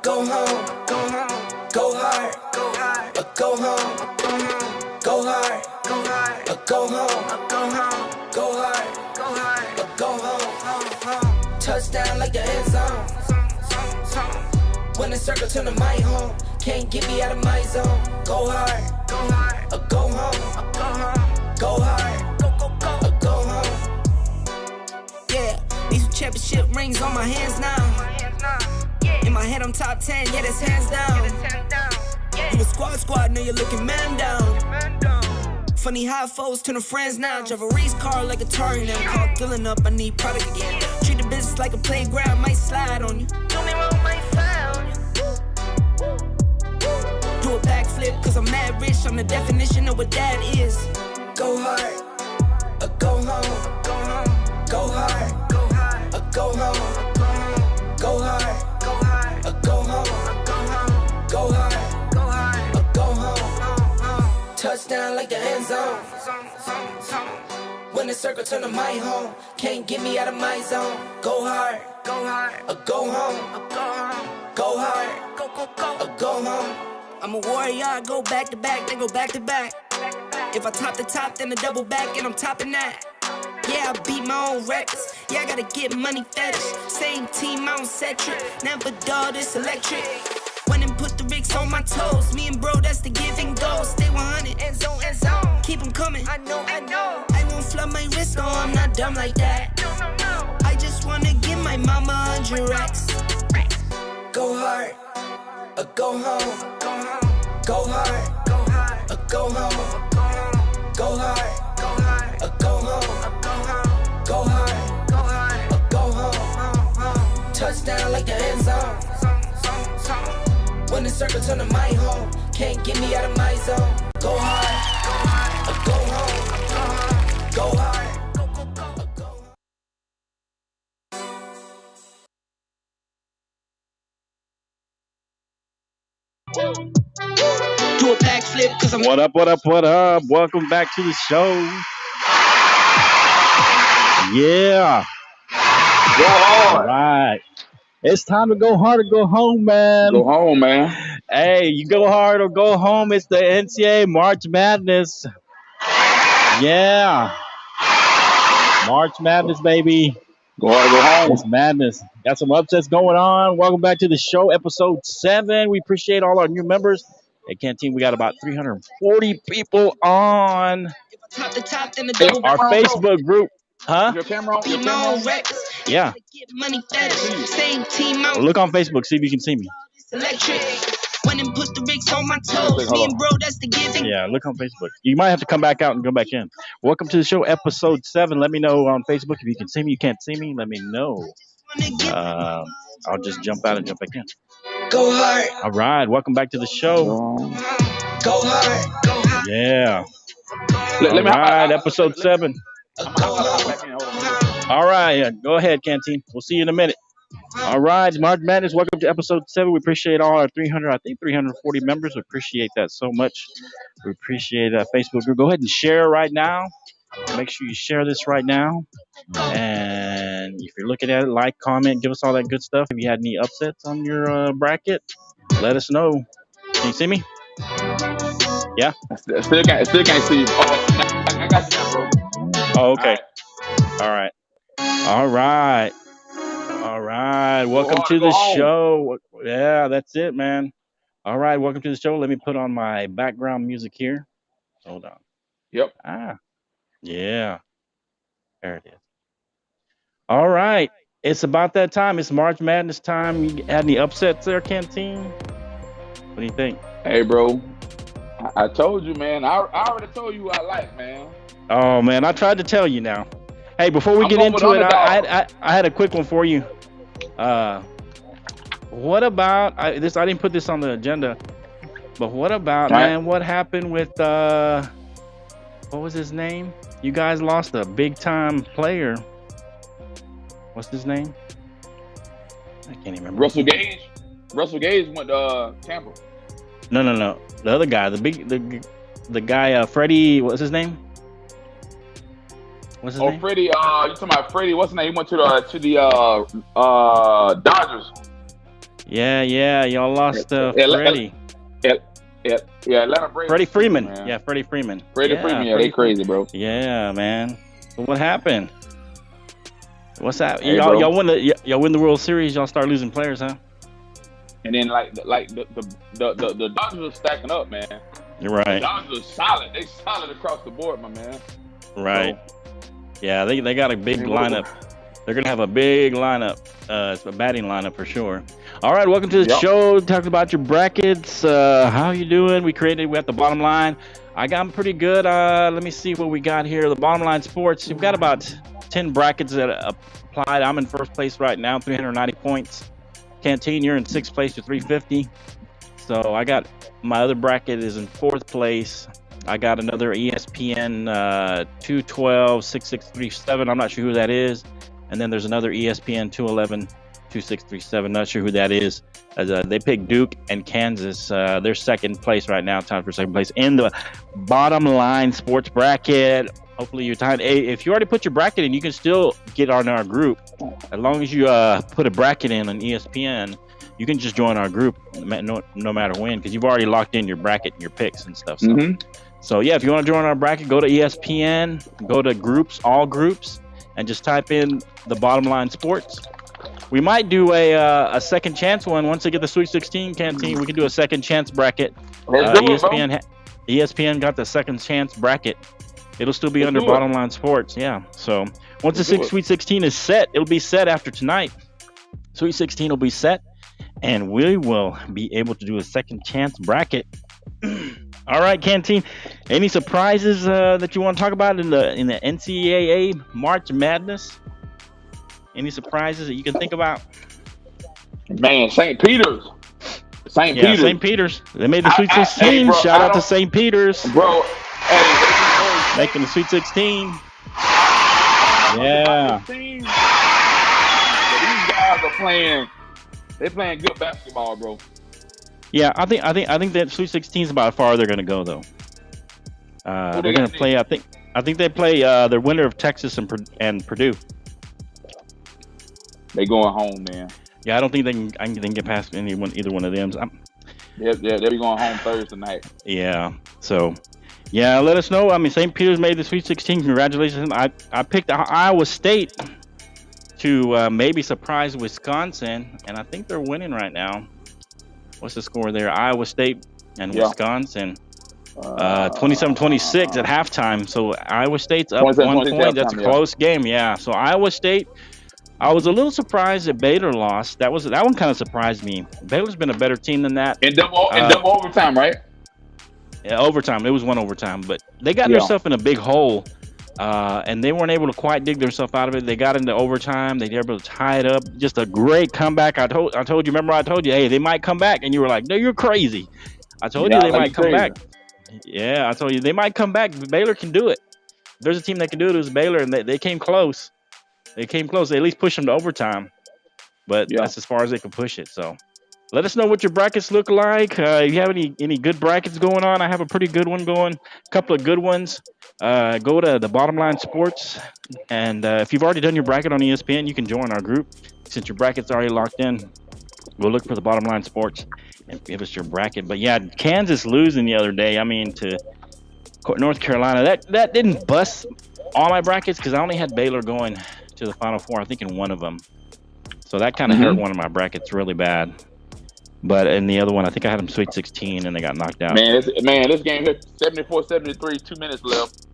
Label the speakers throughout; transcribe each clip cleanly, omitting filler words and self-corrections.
Speaker 1: go home, go home, go hard, go hard, go home, go hard, go hard, go home, go home, go hard, go hard, go home. Touchdown like the end zone. When the circle turn to my home, can't get me out of my zone. Go hard, go hard, go home, go home, go hard, go home. Yeah, these championship rings on my hands now. In my head I'm top 10, yeah, that's hands down. You a squad, know you're looking man down. Funny how foes turn to friends now. Drive a race car like a Atari now. Call filling up, I need product again. Treat the business like a playground, might slide on you. Do me wrong, might slide on you. Do a backflip, cause I'm mad rich. I'm the definition of what that is. Go hard, go home, go home, go hard, go hard, go home, go hard, go hard, go home, go hard, go hard, go home. Touchdown like the end zone. When the circle turn to my home, can't get me out of my zone. Go hard, go hard, go home, go hard, go home. I'm a warrior, I go back to back, then go back to back. If I top the top, then a double back, and I'm topping that. Yeah, I beat my own records. Yeah, I gotta get money fetish. Same team, I don't set trip. Never dull, this electric. Went and put the Ricks on my toes. Me and bro, that's the give and go. Stay 100, end zone, end zone. Keep them coming. I know. I won't flood my wrist, no, I'm not dumb like that. No. I just wanna give my mama 100 racks. Go hard, go home. Go hard, go hard, go home. Go hard, go hard, go home. Go hard, go home. Touchdown like the end zone. When the circle turn to my home, can't get me out of my zone. Go hard, go home. Go hard, go home. Do a backflip, cause I'm
Speaker 2: What up? Welcome back to the show. Yeah.
Speaker 3: Go hard.
Speaker 2: All right. It's time to go hard or go home, man.
Speaker 3: Go home, man.
Speaker 2: Hey, you go hard or go home. It's the NCAA March Madness. Yeah. March Madness, baby.
Speaker 3: Go hard or go home.
Speaker 2: It's madness. Got some upsets going on. Welcome back to the show, episode 7. We appreciate all our new members. At Canteen, we got about 340 people on our Facebook group. Huh?
Speaker 3: Your camera on?
Speaker 2: Yeah. Look on Facebook, see if you can see me. Yeah, look on Facebook. You might have to come back out and go back in. Welcome to the show, episode 7. Let me know on Facebook if you can see me. You can't see me, let me know. I'll just jump out and jump back in.
Speaker 1: Go hard.
Speaker 2: All right, welcome back to the show.
Speaker 1: Go hard. Go hard.
Speaker 2: Yeah. All right, episode 7. All right, yeah, go ahead, Canteen. We'll see you in a minute. All right, March Madness. Welcome to episode 7. We appreciate all our 340 members. We appreciate that so much. We appreciate Facebook group. Go ahead and share right now. Make sure you share this right now. And if you're looking at it, like, comment, give us all that good stuff. If you had any upsets on your bracket, let us know. Can you see me? Yeah?
Speaker 3: I still can't see you. Oh, I got you now, bro.
Speaker 2: Oh, okay. All right. Welcome to the show. Yeah, that's it, man. All right. Welcome to the show. Let me put on my background music here. Hold on.
Speaker 3: Yep.
Speaker 2: Yeah. There it is. All right. It's about that time. It's March Madness time. You had any upsets there, Canteen? What do you think?
Speaker 3: Hey, bro. I told you, man. I already told you who I like, man.
Speaker 2: Oh, man. I tried to tell you now. Hey, before we get into it, I had a quick one for you. What about I didn't put this on the agenda, but what about, man? What happened with what was his name? You guys lost a big time player. What's his name? I can't even remember.
Speaker 3: Russell Gage. Russell Gage went to Tampa.
Speaker 2: No. The other guy, the guy, Freddie. What's his name? What's his name?
Speaker 3: Freddie. You talking about Freddie? What's his name? He went to the Dodgers.
Speaker 2: Yeah. Y'all lost Freddie.
Speaker 3: Yeah, Atlanta Braves.
Speaker 2: Freddie Freeman.
Speaker 3: Man.
Speaker 2: Yeah, Freddie Freeman.
Speaker 3: Freddie Freeman. Yeah, they crazy, bro.
Speaker 2: Yeah, man. So what happened? What's that?
Speaker 3: Hey,
Speaker 2: y'all win the World Series. Y'all start losing players, huh?
Speaker 3: And then the Dodgers are stacking up, man.
Speaker 2: You're right.
Speaker 3: The Dodgers are solid. They solid across the board, my man.
Speaker 2: Right.
Speaker 3: So,
Speaker 2: yeah, they got a big lineup. They're gonna have a big lineup. It's a batting lineup for sure. All right, welcome to the show. Talking about your brackets. How you doing? We got the bottom line. I got them pretty good. Let me see what we got here. The bottom line sports. You've got about 10 brackets that applied. I'm in first place right now, 390 points. Canteen, you're in sixth place with 350. So I got my other bracket is in fourth place. I got another ESPN 212 6637. I'm not sure who that is. And then there's another ESPN 211 2637. Not sure who that is. They picked Duke and Kansas. They're second place right now. Time for second place in the bottom line sports bracket. Hopefully you time. Hey, if you already put your bracket in, you can still get on our group. As long as you put a bracket in on ESPN, you can just join our group no matter when, because you've already locked in your bracket and your picks and stuff. So yeah, if you want to join our bracket, go to ESPN, go to groups, all groups, and just type in the bottom line sports. We might do a second chance one once they get the Sweet 16 canteen. We can do a second chance bracket. ESPN got the second chance bracket. It'll still be under bottom line sports. Yeah. So once the Sweet 16 is set, it'll be set after tonight. Sweet 16 will be set, and we will be able to do a second chance bracket. All right, Canteen. Any surprises that you want to talk about in the NCAA March Madness? Any surprises that you can think about?
Speaker 3: Man, St. Peter's.
Speaker 2: St. Peter's. They made the Sweet 16. Bro, shout out to St. Peter's.
Speaker 3: Bro,
Speaker 2: making the Sweet 16. Yeah.
Speaker 3: These guys are playing. They're playing good basketball, bro.
Speaker 2: Yeah, I think that Sweet 16 is about how far they're going to go, though. They're going to play. I think they play the winner of Texas and Purdue.
Speaker 3: They going home, man.
Speaker 2: Yeah, I don't think they can get past either one of them.
Speaker 3: They'll be going home Thursday night.
Speaker 2: Yeah. So, yeah, let us know. I mean, St. Peter's made the Sweet 16. Congratulations. I picked Iowa State to maybe surprise Wisconsin, and I think they're winning right now. What's the score there? Iowa State and Wisconsin. 27-26 at halftime. So Iowa State's up 1 point. That's a close game. Yeah. So Iowa State. I was a little surprised that Baylor lost. That one kind of surprised me. Baylor's been a better team than that.
Speaker 3: In double overtime, right?
Speaker 2: Yeah, overtime. It was one overtime, but they got themselves in a big hole, and they weren't able to quite dig themselves out of it. They got into overtime. They were able to tie it up. Just a great comeback. I told you. Remember, I told you, hey, they might come back, and you were like, no, you're crazy. I told you they might come back. Yeah, I told you they might come back. Baylor can do it. If there's a team that can do it, it was Baylor, and they came close. They came close. They at least pushed them to overtime, but that's as far as they can push it. So let us know what your brackets look like. If you have any good brackets going on, I have a pretty good one going. A couple of good ones. Go to the Bottom Line Sports, and if you've already done your bracket on ESPN, you can join our group. Since your bracket's already locked in, go look for the Bottom Line Sports and give us your bracket. But yeah, Kansas losing the other day. I mean, to North Carolina. That didn't bust all my brackets because I only had Baylor going to the Final Four, I think, in one of them. So that kind of hurt one of my brackets really bad. But in the other one, I think I had them Sweet 16, and they got knocked out.
Speaker 3: Man, this game hit 74-73, 2 minutes left.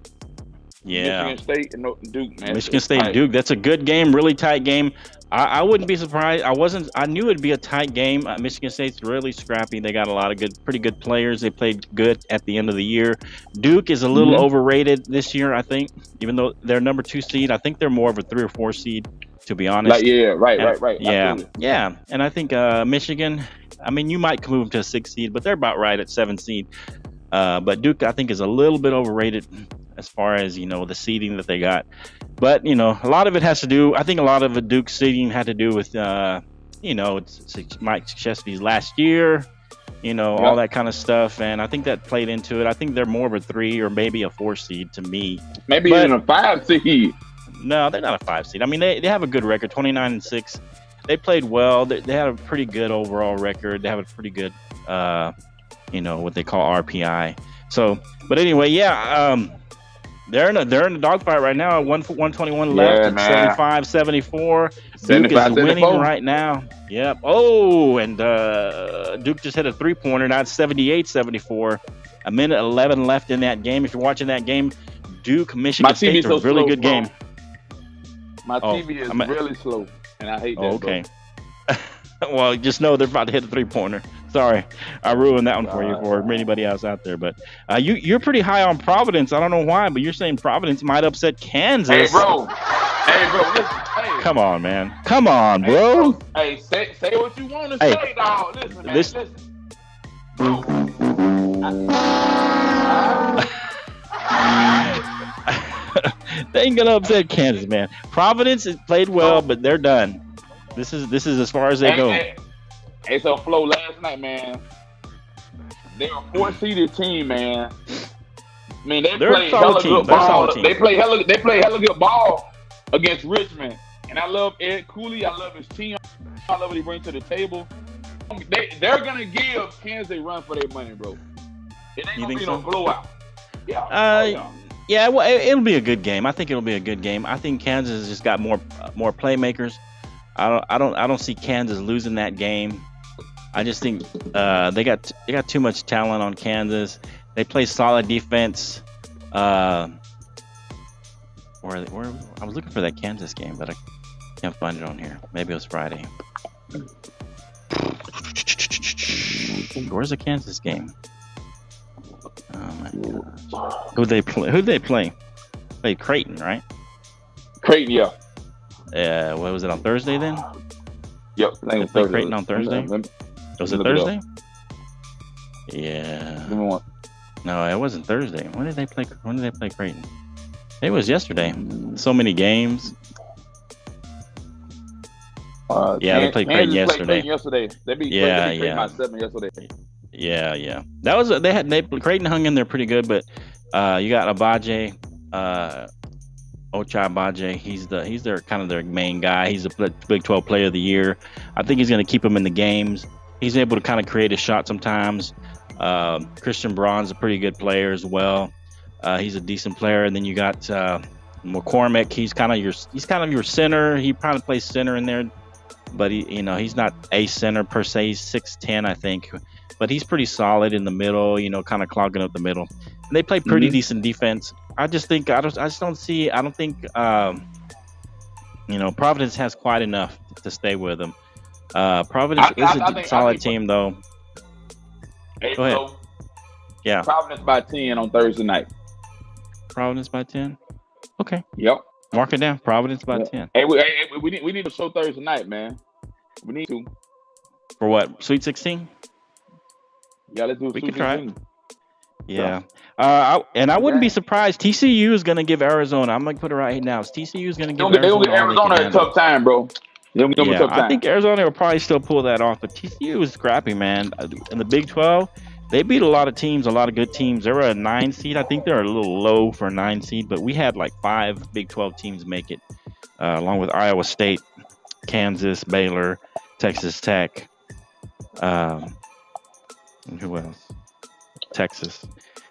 Speaker 2: Yeah.
Speaker 3: Michigan State and Duke, man.
Speaker 2: Michigan State and Duke. That's a good game, really tight game. I wouldn't be surprised. I knew it'd be a tight game. Michigan State's really scrappy. They got a lot of pretty good players. They played good at the end of the year. Duke is a little overrated this year, I think. Even though they're number 2 seed, I think they're more of a 3 or 4 seed, to be honest.
Speaker 3: Right.
Speaker 2: Yeah,
Speaker 3: Absolutely.
Speaker 2: yeah. And I think Michigan, I mean, you might move them to a 6 seed, but they're about right at 7 seed. But Duke, I think, is a little bit overrated as far as, the seeding that they got. But, a lot of it has to do, I think a lot of the Duke seeding had to do with, it's Mike Krzyzewski's last year, all that kind of stuff. And I think that played into it. I think they're more of a 3 or maybe a 4 seed to me.
Speaker 3: Maybe even a 5 seed.
Speaker 2: No, they're not a 5 seed. I mean, they have a good record, 29-6. they played well. They had a pretty good overall record. They have a pretty good, what they call RPI. So, but anyway, yeah, they're in a dogfight right now. 121 left.
Speaker 3: Yeah,
Speaker 2: It's
Speaker 3: man.
Speaker 2: 75-74. Duke
Speaker 3: 75,
Speaker 2: is winning
Speaker 3: 74.
Speaker 2: right now. Yep. Oh, and Duke just hit a 3-pointer. Now it's 78-74. A minute 11 left in that game. If you're watching that game, Duke, Michigan State,
Speaker 3: TV's so
Speaker 2: a really
Speaker 3: slow,
Speaker 2: good
Speaker 3: bro.
Speaker 2: game.
Speaker 3: My
Speaker 2: Oh,
Speaker 3: TV is
Speaker 2: I'm at-
Speaker 3: really slow, and I hate that.
Speaker 2: Oh, okay. Well, just know they're about to hit a 3-pointer. Sorry, I ruined that one for you for anybody else out there. But you're pretty high on Providence. I don't know why, but you're saying Providence might upset Kansas.
Speaker 3: Hey, bro. Listen. Hey.
Speaker 2: Come on, man. Come on, bro.
Speaker 3: Hey, say what you want to
Speaker 2: Hey.
Speaker 3: say, dog. Listen, man.
Speaker 2: This-
Speaker 3: Listen.
Speaker 2: They ain't gonna upset Kansas, man. Providence has played well, but they're done. This is as far as they go.
Speaker 3: Hey, so Flo, last night, man, they're a 4-seeded team, man. I mean, they
Speaker 2: They're a
Speaker 3: play
Speaker 2: solid
Speaker 3: hella
Speaker 2: team.
Speaker 3: good
Speaker 2: They're a
Speaker 3: ball.
Speaker 2: solid team.
Speaker 3: They play hella good ball against Richmond. And I love Ed Cooley. I love his team. I love what he brings to the table. They're gonna give Kansas a run for their money, bro. It ain't
Speaker 2: You
Speaker 3: gonna
Speaker 2: think
Speaker 3: be
Speaker 2: so?
Speaker 3: no blowout. Yeah.
Speaker 2: Yeah, well, it'll be a good game. I think it'll be a good game. I think Kansas has just got more playmakers. I don't see Kansas losing that game. I just think they got too much talent on Kansas. They play solid defense. Where I was looking for that Kansas game, but I can't find it on here. Maybe it was Friday. Where's the Kansas game? Oh my gosh. Who'd they play? Played Creighton, right?
Speaker 3: Creighton, yeah.
Speaker 2: What was it on Thursday then?
Speaker 3: Yep.
Speaker 2: They played Creighton on Thursday? Was it
Speaker 3: Look it up.
Speaker 2: Thursday? Yeah.
Speaker 3: Give me one.
Speaker 2: No, it wasn't Thursday. When did they play Creighton? It was yesterday. So many games. Yeah, they played Creighton yesterday.
Speaker 3: They beat
Speaker 2: Yeah,
Speaker 3: Creighton
Speaker 2: yeah.
Speaker 3: by 7 yesterday.
Speaker 2: Yeah. That was Creighton hung in there pretty good, but you got Abaje, Ochai Abaje. He's their kind of their main guy. He's the Big 12 Player of the Year. I think he's going to keep him in the games. He's able to kind of create a shot sometimes. Christian Braun's a pretty good player as well. He's a decent player, and then you got McCormick. He's kind of your center. He probably plays center in there, but he's not a center per se. He's 6'10", I think, but he's pretty solid in the middle. Kind of clogging up the middle. And they play pretty decent defense. I don't think Providence has quite enough to stay with them. Providence is a solid team though.
Speaker 3: Hey,
Speaker 2: Go ahead.
Speaker 3: so,
Speaker 2: Yeah.
Speaker 3: Providence by 10 on Thursday night.
Speaker 2: Providence by 10. Okay.
Speaker 3: Yep.
Speaker 2: Mark it down. Providence by
Speaker 3: Yep.
Speaker 2: 10.
Speaker 3: Hey, we need to show Thursday night, man. We need to.
Speaker 2: For what? Sweet 16?
Speaker 3: Yeah, let's do
Speaker 2: We
Speaker 3: Sweet
Speaker 2: could try it.
Speaker 3: 16.
Speaker 2: Yeah. I wouldn't be surprised. TCU is going to give Arizona. I'm going to put it right now. TCU is going to give
Speaker 3: They're gonna
Speaker 2: Arizona.
Speaker 3: give Arizona a tough time, bro. They're gonna give them a tough time.
Speaker 2: I think Arizona will probably still pull that off, but TCU is scrappy, man. In the Big 12, they beat a lot of teams, a lot of good teams. They were a 9 seed. I think they're a little low for a 9 seed, but we had like 5 Big 12 teams make it, along with Iowa State, Kansas, Baylor, Texas Tech. And who else? Texas.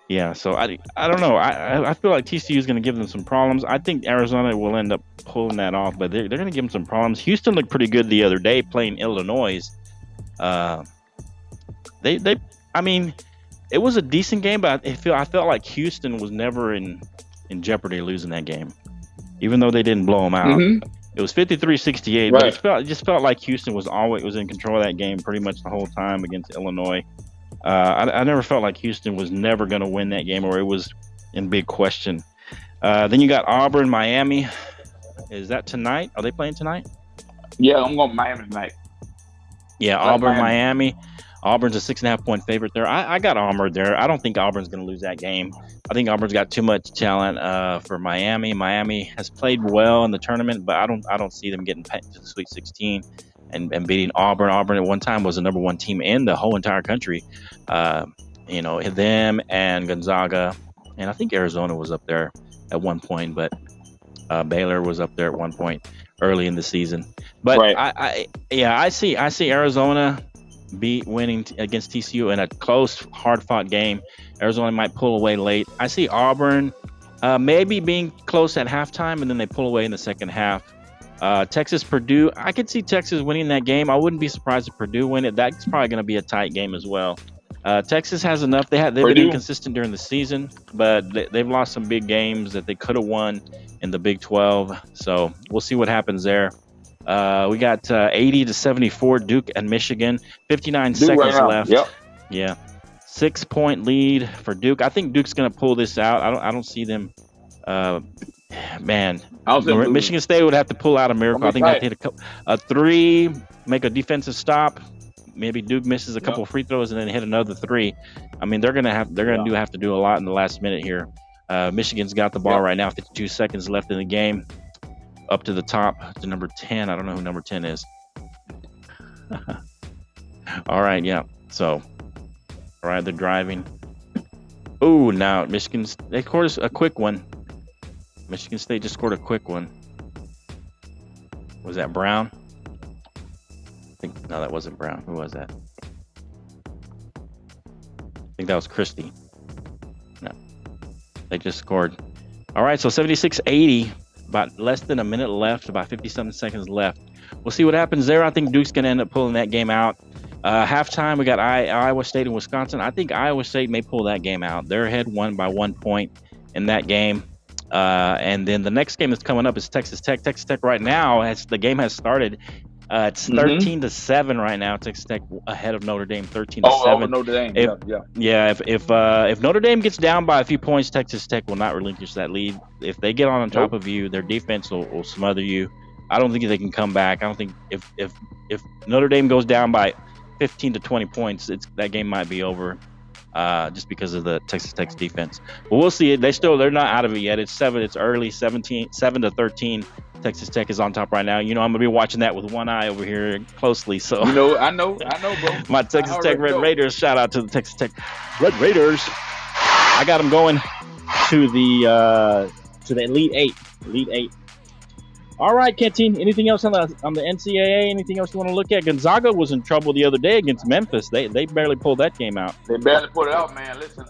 Speaker 2: Yeah, so I don't know. I feel like TCU is going to give them some problems. I think Arizona will end up pulling that off, but they're going to give them some problems. Houston looked pretty good the other day playing Illinois. I mean, it was a decent game, but I felt like Houston was never in jeopardy of losing that game, even though they didn't blow them out.
Speaker 3: Mm-hmm.
Speaker 2: It was 53-68,
Speaker 3: Right.
Speaker 2: but it just felt like Houston was in control of that game pretty much the whole time against Illinois. I never felt like Houston was never going to win that game, or it was in big question. Then you got Auburn, Miami. Is that tonight? Are they playing tonight?
Speaker 3: Yeah, I'm going Miami tonight.
Speaker 2: Yeah,
Speaker 3: Like
Speaker 2: Auburn, Miami. Auburn's a 6.5-point favorite there. I got Auburn there. I don't think Auburn's going to lose that game. I think Auburn's got too much talent for Miami. Miami has played well in the tournament, but I don't see them getting to the Sweet 16 and beating Auburn. Auburn at one time was the number 1 team in the whole entire country. Them and Gonzaga, and I think Arizona was up there at one point, but Baylor was up there at one point. early in the season. But
Speaker 3: Right.
Speaker 2: I see Arizona winning against TCU in a close, hard-fought game. Arizona might pull away late. I see Auburn maybe being close at halftime, and then they pull away in the second half. Texas, Purdue, I could see Texas winning that game. I wouldn't be surprised if Purdue win it. That's probably going to be a tight game as well. Texas has enough. They've been inconsistent during the season, but they've lost some big games that they could have won in the Big 12. So we'll see what happens there. We got 80-74 Duke and Michigan. 59 seconds left.
Speaker 3: Yep.
Speaker 2: Yeah, 6-point lead for Duke. I think Duke's going to pull this out. I don't see them. Michigan State would have to pull out a miracle. I think they have to hit a three, make a defensive stop. Maybe Duke misses a couple of free throws and then hit another three. I mean, they're gonna have to do a lot in the last minute here. Michigan's got the ball right now. 52 seconds left in the game. Up to the top to number 10. I don't know who number 10 is. All right, yeah. So, all right, they're driving. Oh, now they scored a quick one. Michigan State just scored a quick one. Was that Brown? No, that wasn't Brown. Who was that? I think that was Christie. No. They just scored. All right, so 76-80. About less than a minute left, about 57 seconds left. We'll see what happens there. I think Duke's going to end up pulling that game out. Halftime, we got Iowa State and Wisconsin. I think Iowa State may pull that game out. They're ahead by 1 point in that game. And then the next game that's coming up is Texas Tech. Texas Tech right now, the game has started. It's 13-7 right now. Texas Tech ahead of Notre Dame, 13-7.
Speaker 3: Over Notre Dame.
Speaker 2: If Notre Dame gets down by a few points, Texas Tech will not relinquish that lead. If they get on top of you, their defense will smother you. I don't think they can come back. I don't think if Notre Dame goes down by 15 to 20 points, that game might be over. Just because of the Texas Tech's defense. But we'll see it. They're not out of it yet. It's early, 7-13. Texas Tech is on top right now. I'm gonna be watching that with one eye over here closely. So
Speaker 3: I know, bro.
Speaker 2: My Texas Tech Red Raiders. Shout out to the Texas Tech Red Raiders. I got them going to the Elite Eight. All right, Canteen. Anything else on the NCAA? Anything else you want to look at? Gonzaga was in trouble the other day against Memphis. They barely pulled that game out.
Speaker 3: They barely pulled it out, man. Listen,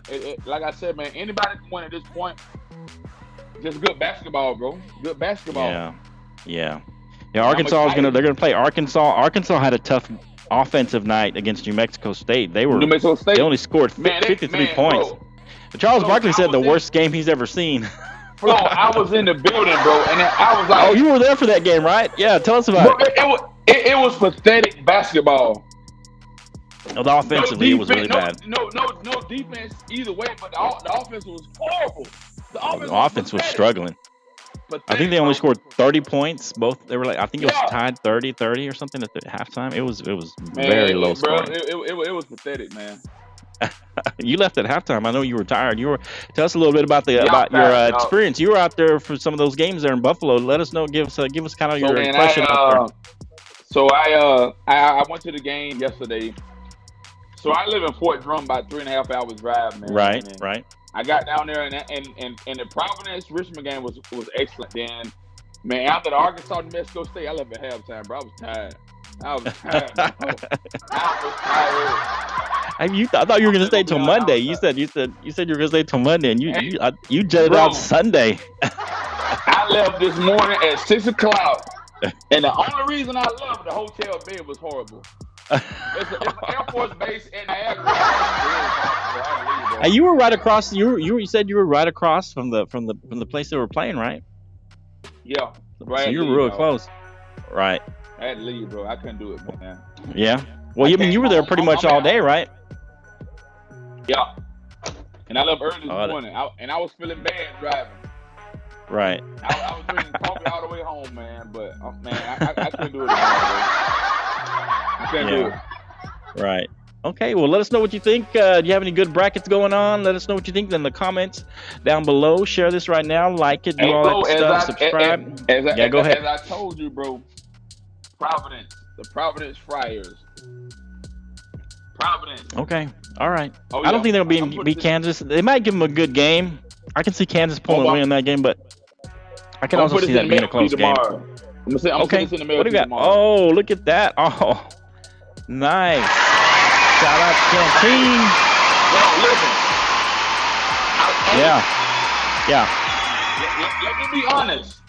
Speaker 3: like I said, man, anybody can win at this point. Just good basketball, bro. Good basketball.
Speaker 2: Yeah. Arkansas they're gonna play Arkansas. Arkansas had a tough offensive night against New Mexico State. They only scored 53 points.
Speaker 3: Bro.
Speaker 2: Charles Barkley said the worst game he's ever seen.
Speaker 3: Bro, I was in the building, bro, and I was like,
Speaker 2: "Oh, you were there for that game, right? Yeah, tell us about it."
Speaker 3: It was pathetic basketball.
Speaker 2: Offensively, it was really bad.
Speaker 3: No defense either way, but the offense was horrible. The
Speaker 2: offense was struggling. I think they only scored 30 points. They were I think it was tied 30 or something at the halftime. It was very low scoring.
Speaker 3: It was pathetic, man.
Speaker 2: You left at halftime. I know you were tired. Tell us a little bit about your experience. You were out there for some of those games there in Buffalo. Let us know. Give us kind of your impression out there.
Speaker 3: So I went to the game yesterday. So I live in Fort Drum, about 3.5 hours drive, man.
Speaker 2: Right.
Speaker 3: I got down there and the Providence Richmond game was excellent. Then, man, after the Arkansas New Mexico State, I left at halftime, bro. I was tired. I was tired.
Speaker 2: I thought you were gonna stay till Monday. You said you were gonna stay till Monday, and you jetted out Sunday.
Speaker 3: I left this morning at 6:00, and the only reason I left, the hotel bed was horrible. It's an Air Force base in Niagara.
Speaker 2: Hey, you were right across. You said you were right across from the place they were playing, right?
Speaker 3: Yeah, right.
Speaker 2: So you were real close, right?
Speaker 3: I had to leave, bro. I couldn't do it, man.
Speaker 2: Yeah. Well, you were there pretty much all day, right?
Speaker 3: Yeah. And I left early this morning, and I was feeling bad driving.
Speaker 2: Right.
Speaker 3: I was drinking coffee all the way home, man. But I couldn't do it anymore, I couldn't do it.
Speaker 2: Right. Okay, well, let us know what you think. Do you have any good brackets going on? Let us know what you think in the comments down below. Share this right now. Like it. Do all that stuff. Subscribe. Go ahead.
Speaker 3: As I told you, bro, the Providence Friars. Providence.
Speaker 2: Okay. All right. I don't think they'll beat Kansas. They might give them a good game. I can see Kansas pulling away in that game, but I can also see that being a close game.
Speaker 3: I'm gonna
Speaker 2: Okay.
Speaker 3: send this in the mail
Speaker 2: What do
Speaker 3: to
Speaker 2: you
Speaker 3: you
Speaker 2: got?
Speaker 3: tomorrow.
Speaker 2: Oh, look at that. Oh, nice. Shout out to Canteen.
Speaker 3: Bro, listen.
Speaker 2: Yeah. Yeah.
Speaker 3: Let me be honest.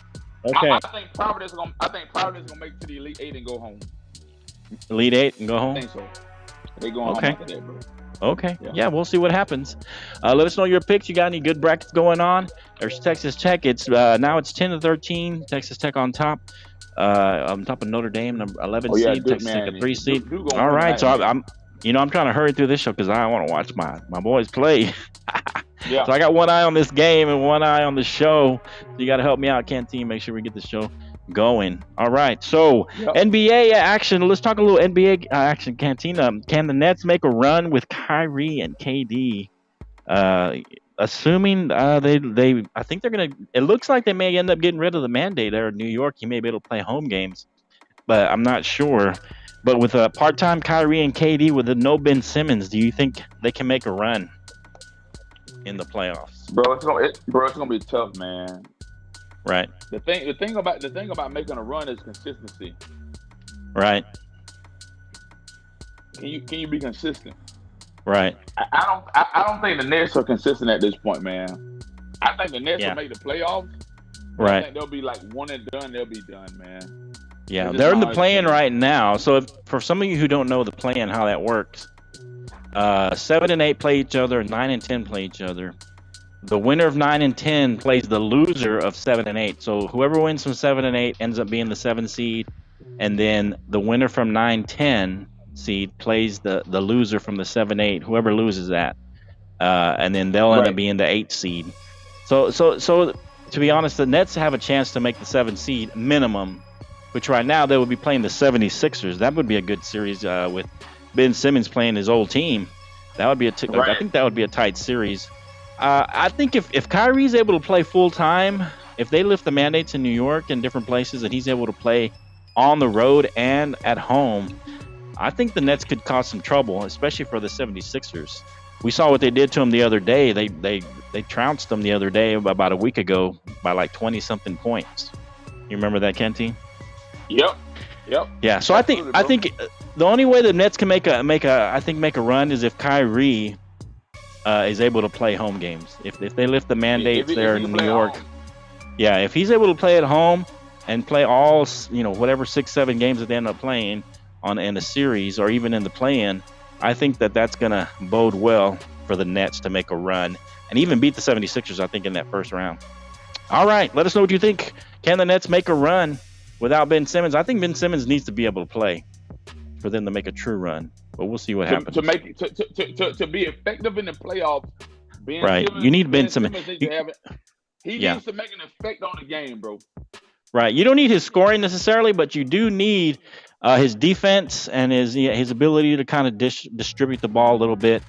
Speaker 2: Okay.
Speaker 3: I think Providence gonna make it to the Elite Eight and go home.
Speaker 2: Elite Eight and go
Speaker 3: I
Speaker 2: home.
Speaker 3: think so. They going
Speaker 2: Okay.
Speaker 3: home after that, bro.
Speaker 2: Okay.
Speaker 3: Yeah.
Speaker 2: Yeah, we'll see what happens. Let us know your picks. You got any good brackets going on? There's Texas Tech. It's now it's 10-13. Texas Tech on top. On top of Notre Dame, number 11
Speaker 3: Oh, yeah,
Speaker 2: seed.
Speaker 3: Duke,
Speaker 2: Texas Tech
Speaker 3: man.
Speaker 2: a 3 seed.
Speaker 3: Duke gonna
Speaker 2: All
Speaker 3: win
Speaker 2: right. So
Speaker 3: tonight, man.
Speaker 2: I'm trying to hurry through this show because I want to watch my boys play.
Speaker 3: Yeah.
Speaker 2: So I got one eye on this game and one eye on the show. So you got to help me out, Canteen. Make sure we get the show going. All right. So
Speaker 3: Yep.
Speaker 2: NBA action. Let's talk a little NBA action, Canteen. Can the Nets make a run with Kyrie and KD? Assuming they I think they're gonna. It looks like they may end up getting rid of the mandate there in New York. He may be able to play home games, but I'm not sure. But with a part-time Kyrie and KD with a no Ben Simmons, do you think they can make a run in the playoffs?
Speaker 3: Bro, it's gonna be tough, man.
Speaker 2: Right.
Speaker 3: The thing about making a run is consistency.
Speaker 2: Right.
Speaker 3: Can you be consistent?
Speaker 2: Right.
Speaker 3: I don't think the Nets are consistent at this point, man. I think the Nets
Speaker 2: Yeah.
Speaker 3: will make the playoffs. I
Speaker 2: Right.
Speaker 3: think they'll be like one and done. They'll be done, man.
Speaker 2: Yeah.
Speaker 3: It's
Speaker 2: They're in the
Speaker 3: not-
Speaker 2: play-in right now. So for some of you who don't know the play-in, how that works, 7 and 8 play each other, 9 and 10 play each other. The winner of 9 and 10 plays the loser of 7 and 8. So whoever wins from 7 and 8 ends up being the 7 seed, and then the winner from 9-10 seed plays the loser from the 7-8. Whoever loses that, and then they'll end up
Speaker 3: Right.
Speaker 2: being the 8 seed. So to be honest, the Nets have a chance to make the 7 seed minimum, which right now they would be playing the 76ers. That would be a good series with Ben Simmons playing his old team. That would be I
Speaker 3: Right.
Speaker 2: think that would be a tight series. I think if Kyrie's able to play full time, if they lift the mandates in New York and different places, and he's able to play on the road and at home, I think the Nets could cause some trouble, especially for the 76ers. We saw what they did to them the other day. They trounced them the other day about a week ago by like 20-something points. You remember that, Kenty?
Speaker 3: Yep.
Speaker 2: Yeah. So
Speaker 3: Absolutely,
Speaker 2: I
Speaker 3: bro.
Speaker 2: think the only way the Nets can make a run is if Kyrie is able to play home games. If they lift the mandates
Speaker 3: If he
Speaker 2: there
Speaker 3: can
Speaker 2: in
Speaker 3: play
Speaker 2: New
Speaker 3: at
Speaker 2: York.
Speaker 3: home.
Speaker 2: Yeah, if he's able to play at home and play all, whatever 6-7 games that they end up playing in a series or even in the play-in, I think that's going to bode well for the Nets to make a run and even beat the 76ers, I think, in that first round. All right, let us know what you think. Can the Nets make a run without Ben Simmons? I think Ben Simmons needs to be able to play for them to make a true run, but we'll see what happens.
Speaker 3: To be effective in the playoffs. Ben
Speaker 2: Right.
Speaker 3: Simmons,
Speaker 2: You need Ben Simmons.
Speaker 3: needs to have it. He
Speaker 2: Yeah.
Speaker 3: needs to make an effect on the game, bro.
Speaker 2: Right. You don't need his scoring necessarily, but you do need his defense and his ability to kind of distribute the ball a little bit.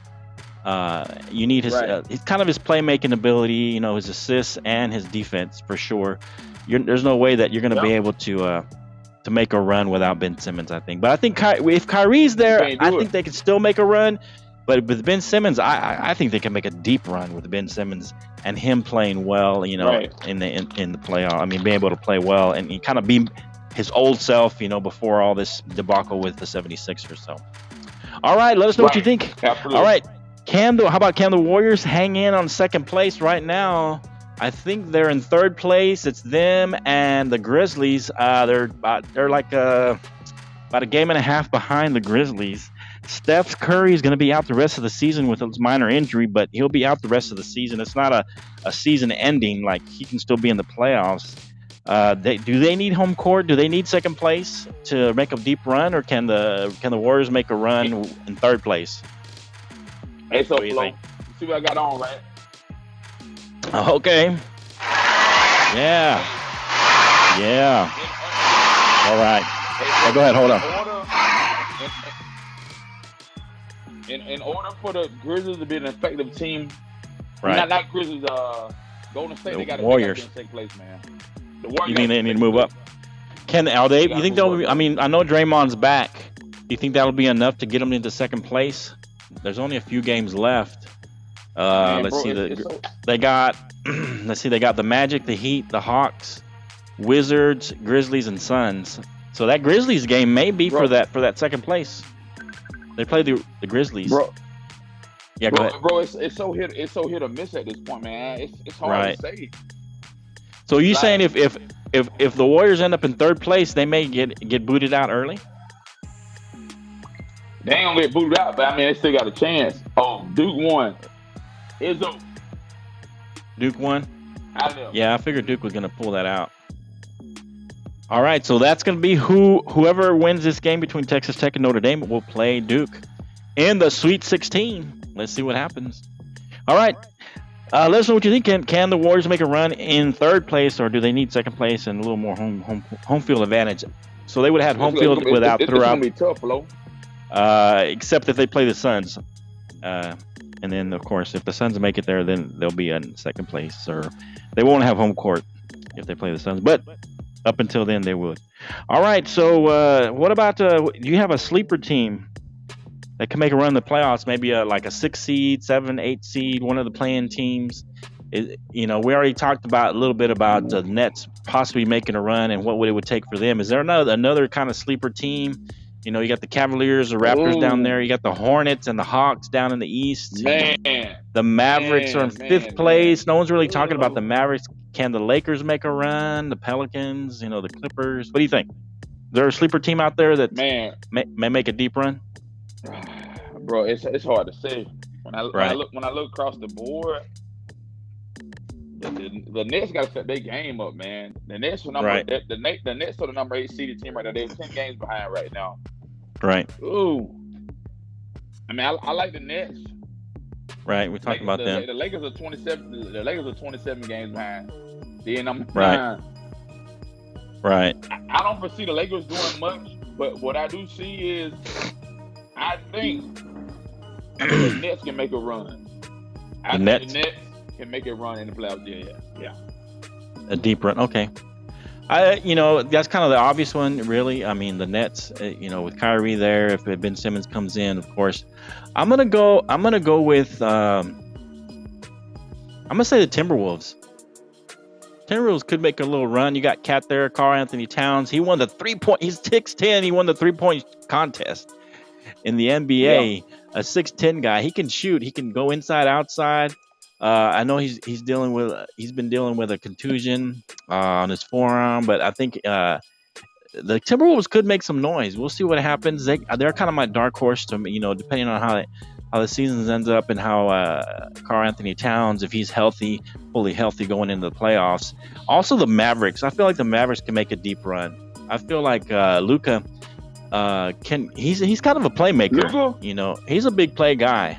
Speaker 2: You need his
Speaker 3: Right.
Speaker 2: his playmaking ability, his assists and his defense for sure. There's no way that you're going to be
Speaker 3: Yep.
Speaker 2: able to make a run without Ben Simmons, I think. But I think if Kyrie's there,
Speaker 3: Can't do
Speaker 2: I
Speaker 3: it.
Speaker 2: think they can still make a run. But with Ben Simmons, I think they can make a deep run with Ben Simmons and him playing well,
Speaker 3: Right.
Speaker 2: in the playoff. I mean, being able to play well and he kind of be his old self, before all this debacle with the 76ers. So, all right, let us know what you
Speaker 3: Right.
Speaker 2: think.
Speaker 3: Absolutely.
Speaker 2: All right, how about the Warriors hang in on second place right now? I think they're in third place. It's them and the Grizzlies. They're like about a game and a half behind the Grizzlies. Steph Curry is going to be out the rest of the season with a minor injury, but he'll be out the rest of the season. It's not a season ending. Like, he can still be in the playoffs. Do they need home court? Do they need second place to make a deep run, or can the Warriors make a run in third place?
Speaker 3: Hey, so
Speaker 2: What do you
Speaker 3: Flo,
Speaker 2: think?
Speaker 3: see what I got on, right?
Speaker 2: Okay. Yeah. All right. Oh, go ahead. Hold on.
Speaker 3: In order for the Grizzlies to be an effective team,
Speaker 2: Right.
Speaker 3: not Grizzlies, Golden State,
Speaker 2: The
Speaker 3: they got
Speaker 2: Warriors.
Speaker 3: to take place, man. The Warriors
Speaker 2: You mean
Speaker 3: gotta
Speaker 2: they need to
Speaker 3: take
Speaker 2: move up?
Speaker 3: place.
Speaker 2: Are they?
Speaker 3: They
Speaker 2: You
Speaker 3: gotta
Speaker 2: think
Speaker 3: move
Speaker 2: they'll?
Speaker 3: up.
Speaker 2: I mean, I know Draymond's back. Do you think that'll be enough to get them into second place? There's only a few games left.
Speaker 3: Man,
Speaker 2: Let's
Speaker 3: bro,
Speaker 2: see.
Speaker 3: it's so-
Speaker 2: They got. Let's see. They got the Magic, the Heat, the Hawks, Wizards, Grizzlies, and Suns. So that Grizzlies game may be for that second place. They play the Grizzlies.
Speaker 3: Bro,
Speaker 2: Yeah, go ahead.
Speaker 3: Bro, it's so hit or miss at this point, man. It's hard to say.
Speaker 2: So you saying if the Warriors end up in third place, they may get booted out early?
Speaker 3: They ain't gonna get booted out, but I mean they still got a chance. Oh, Duke won. Izzo.
Speaker 2: Duke won?
Speaker 3: I know.
Speaker 2: Yeah, I figured Duke was gonna pull that out. All right, so that's gonna be whoever wins this game between Texas Tech and Notre Dame will play Duke in the Sweet 16. Let's see what happens. All right. Let us know what you think. Can the Warriors make a run in third place, or do they need second place and a little more home field advantage? So they would have home field without throughout.
Speaker 3: It's gonna be tough, Flo.
Speaker 2: Except if they play the Suns. And then, of course, if the Suns make it there, then they'll be in second place. Or they won't have home court if they play the Suns. But up until then, they would. All right, so what about do you have a sleeper team that can make a run in the playoffs? Maybe like a 6 seed, 7, 8 seed, one of the playing teams. We already talked about a little bit about the Nets possibly making a run and what it would take for them. Is there another kind of sleeper team? You got the Cavaliers, the Raptors down there. You got the Hornets and the Hawks down in the East.
Speaker 3: Man.
Speaker 2: The Mavericks are in fifth place. No one's really talking about the Mavericks. Can the Lakers make a run? The Pelicans, the Clippers. What do you think? Is there a sleeper team out there that may make a deep run?
Speaker 3: Bro, it's hard to say. When I look across the board, the Nets got to set their game up, man. The Nets are the Nets are the number 8 seeded team right now. They're 10 games behind right now.
Speaker 2: Right.
Speaker 3: Ooh. I mean, I like the Nets.
Speaker 2: Right. We talked about them.
Speaker 3: The Lakers are 27. The Lakers are 27 games behind. They're number 9.
Speaker 2: Right.
Speaker 3: I don't foresee the Lakers doing much, but what I do see is, I think the Nets can make a run. The Nets can make a run in the playoffs. Yeah.
Speaker 2: A deep run. Okay. That's kind of the obvious one, really. I mean, the Nets, with Kyrie there, if Ben Simmons comes in, of course. I'm gonna go with I'm gonna say the Timberwolves. Timberwolves could make a little run. You got Cat there, Karl-Anthony Towns. He won the 3-point. He's 6'10". He won the 3-point contest in the NBA. Yeah. A 6'10" guy. He can shoot. He can go inside, outside. I know he's been dealing with a contusion on his forearm, but I think the Timberwolves could make some noise. We'll see what happens. They're kind of my dark horse to me, depending on how the season ends up and how Karl-Anthony Towns, if he's fully healthy going into the playoffs. Also the Mavericks. I feel like the Mavericks can make a deep run. I feel like Luka he's kind of a playmaker.
Speaker 3: Luka?
Speaker 2: He's a big play guy.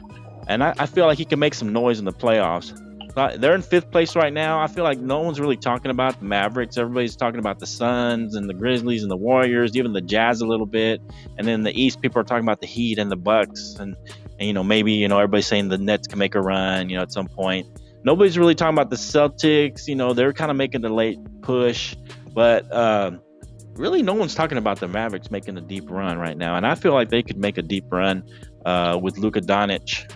Speaker 2: And I feel like he can make some noise in the playoffs. They're in 5th place right now. I feel like no one's really talking about the Mavericks. Everybody's talking about the Suns and the Grizzlies and the Warriors, even the Jazz a little bit. And then the East, people are talking about the Heat and the Bucks. And maybe, everybody's saying the Nets can make a run, at some point. Nobody's really talking about the Celtics. They're kind of making the late push. But really no one's talking about the Mavericks making a deep run right now. And I feel like they could make a deep run with Luka Doncic